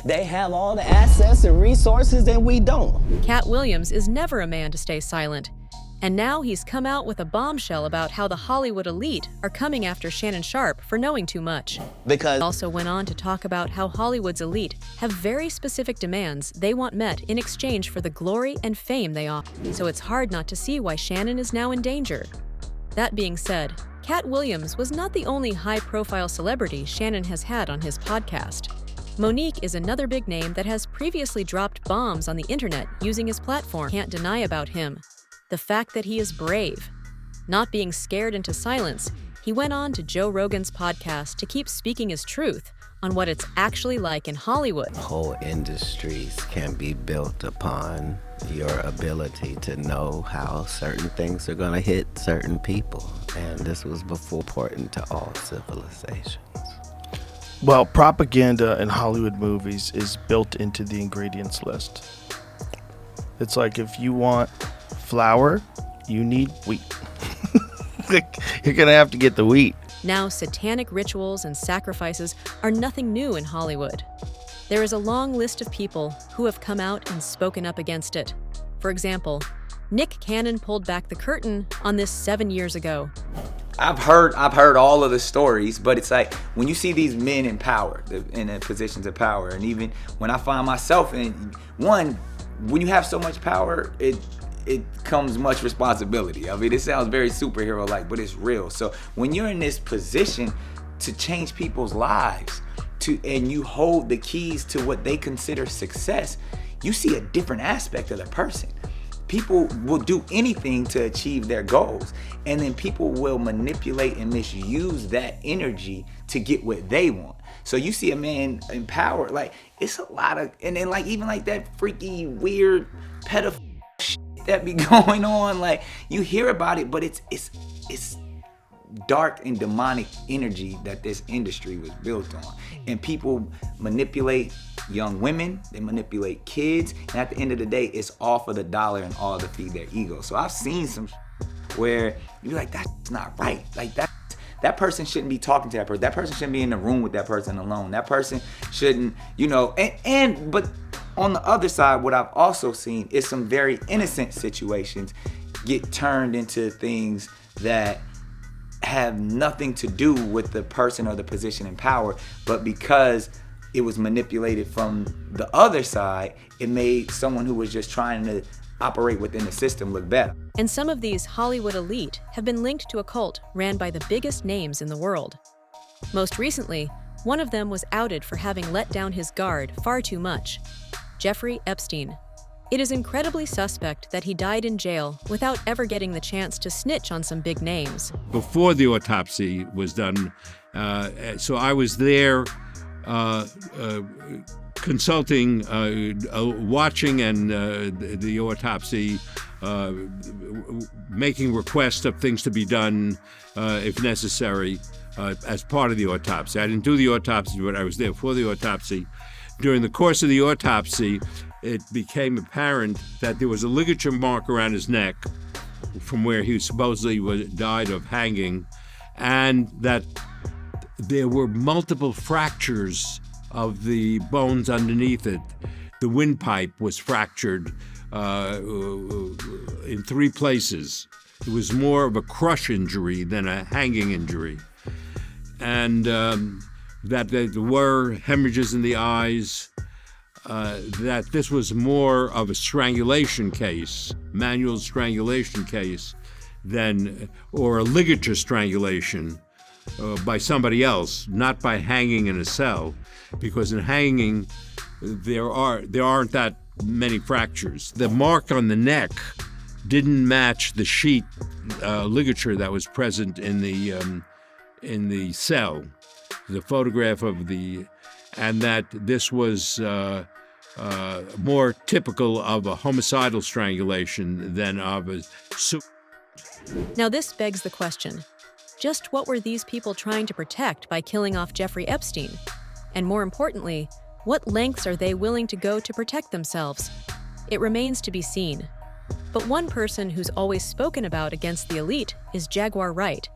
They have all the assets and resources that we don't. Katt Williams is never a man to stay silent. And now he's come out with a bombshell about how the Hollywood elite are coming after Shannon Sharpe for knowing too much. Because He also went on to talk about how Hollywood's elite have very specific demands they want met in exchange for the glory and fame they offer. So it's hard not to see why Shannon is now in danger. That being said, Katt Williams was not the only high-profile celebrity Shannon has had on his podcast. Monique is another big name that has previously dropped bombs on the internet using his platform. Can't deny about him the fact that he is brave. Not being scared into silence, he went on to Joe Rogan's podcast to keep speaking his truth on what it's actually like in Hollywood. Whole industries can be built upon your ability to know how certain things are going to hit certain people. And this was before important to all civilizations. Well, propaganda in Hollywood movies is built into the ingredients list. It's like if you want flour, you need wheat. You're going to have to get the wheat. Now, satanic rituals and sacrifices are nothing new in Hollywood. There is a long list of people who have come out and spoken up against it. For example, Nick Cannon pulled back the curtain on this 7 years ago. I've heard all of the stories, but it's like when you see these men in power, in the positions of power, and even when I find myself in one, when you have so much power, it comes much responsibility. I mean, it sounds very superhero-like, but it's real. So when you're in this position to change people's lives, and you hold the keys to what they consider success, you see a different aspect of the person. People will do anything to achieve their goals, and then people will manipulate and misuse that energy to get what they want. So you see a man in power, like it's a lot of, and then like even like that freaky weird pedophile shit that be going on, like you hear about it, but it's dark and demonic energy that this industry was built on. And people manipulate young women, they manipulate kids, and at the end of the day, it's all for the dollar and all to feed their ego. So I've seen some where you're like, that's not right. Like that person shouldn't be talking to that person. That person shouldn't be in the room with that person alone. That person shouldn't, but on the other side, what I've also seen is some very innocent situations get turned into things that have nothing to do with the person or the position in power, but because it was manipulated from the other side, it made someone who was just trying to operate within the system look better. And some of these Hollywood elite have been linked to a cult ran by the biggest names in the world. Most recently, one of them was outed for having let down his guard far too much: Jeffrey Epstein. It is incredibly suspect that he died in jail without ever getting the chance to snitch on some big names. Before the autopsy was done, so I was there consulting, watching and the autopsy, making requests of things to be done if necessary as part of the autopsy. I didn't do the autopsy, but I was there for the autopsy. During the course of the autopsy, it became apparent that there was a ligature mark around his neck from where he supposedly died of hanging, and that there were multiple fractures of the bones underneath it. The windpipe was fractured in 3 places. It was more of a crush injury than a hanging injury. And that there were hemorrhages in the eyes, that this was more of a strangulation case, manual strangulation case, or a ligature strangulation by somebody else, not by hanging in a cell, because in hanging there aren't that many fractures. The mark on the neck didn't match the sheet ligature that was present in the cell, the photograph of and that this was more typical of a homicidal strangulation than of a suicide. Now this begs the question, just what were these people trying to protect by killing off Jeffrey Epstein? And more importantly, what lengths are they willing to go to protect themselves? It remains to be seen. But one person who's always spoken about against the elite is Jaguar Wright,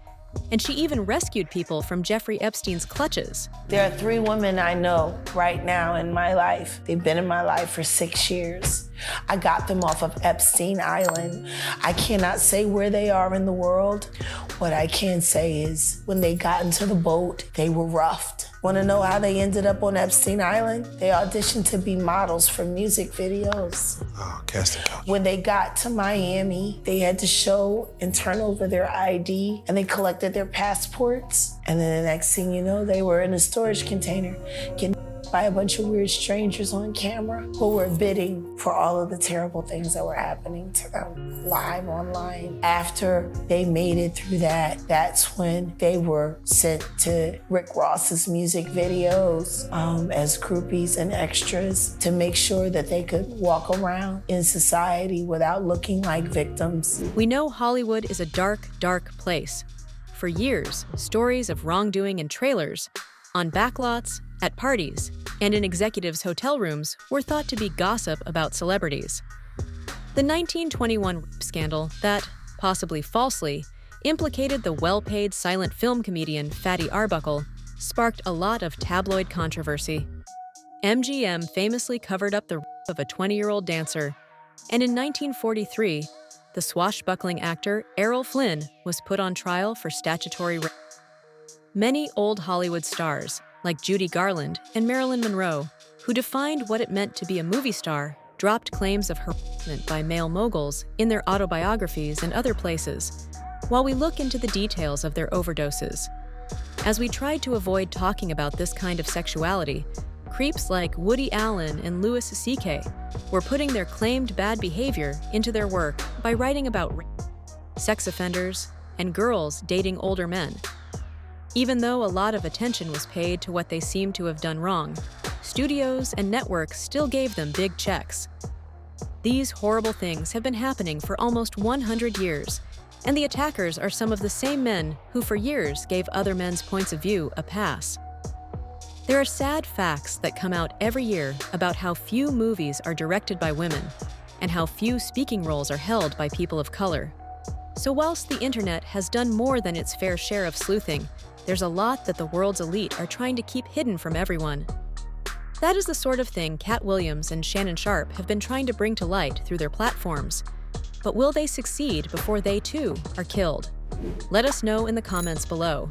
And she even rescued people from Jeffrey Epstein's clutches. There are 3 women I know right now in my life. They've been in my life for 6 years. I got them off of Epstein Island. I cannot say where they are in the world. What I can say is when they got into the boat, they were roughed. Want to know how they ended up on Epstein Island? They auditioned to be models for music videos. Oh, casting couch. When they got to Miami, they had to show and turn over their ID, and they collected their passports. And then the next thing you know, they were in a storage container getting by a bunch of weird strangers on camera who were bidding for all of the terrible things that were happening to them live online. After they made it through that, that's when they were sent to Rick Ross's music videos as groupies and extras to make sure that they could walk around in society without looking like victims. We know Hollywood is a dark, dark place. For years, stories of wrongdoing in trailers, on backlots, at parties, and in executives' hotel rooms were thought to be gossip about celebrities. The 1921 rape scandal that, possibly falsely, implicated the well-paid silent film comedian Fatty Arbuckle sparked a lot of tabloid controversy. MGM famously covered up the rape of a 20-year-old dancer, and in 1943, the swashbuckling actor Errol Flynn was put on trial for statutory rape. Many old Hollywood stars, like Judy Garland and Marilyn Monroe, who defined what it meant to be a movie star, dropped claims of harassment by male moguls in their autobiographies and other places, while we look into the details of their overdoses. As we tried to avoid talking about this kind of sexuality, creeps like Woody Allen and Louis C.K. were putting their claimed bad behavior into their work by writing about rape, sex offenders, and girls dating older men. Even though a lot of attention was paid to what they seemed to have done wrong, studios and networks still gave them big checks. These horrible things have been happening for almost 100 years, and the attackers are some of the same men who for years gave other men's points of view a pass. There are sad facts that come out every year about how few movies are directed by women, and how few speaking roles are held by people of color. So whilst the internet has done more than its fair share of sleuthing, there's a lot that the world's elite are trying to keep hidden from everyone. That is the sort of thing Katt Williams and Shannon Sharpe have been trying to bring to light through their platforms. But will they succeed before they too are killed? Let us know in the comments below.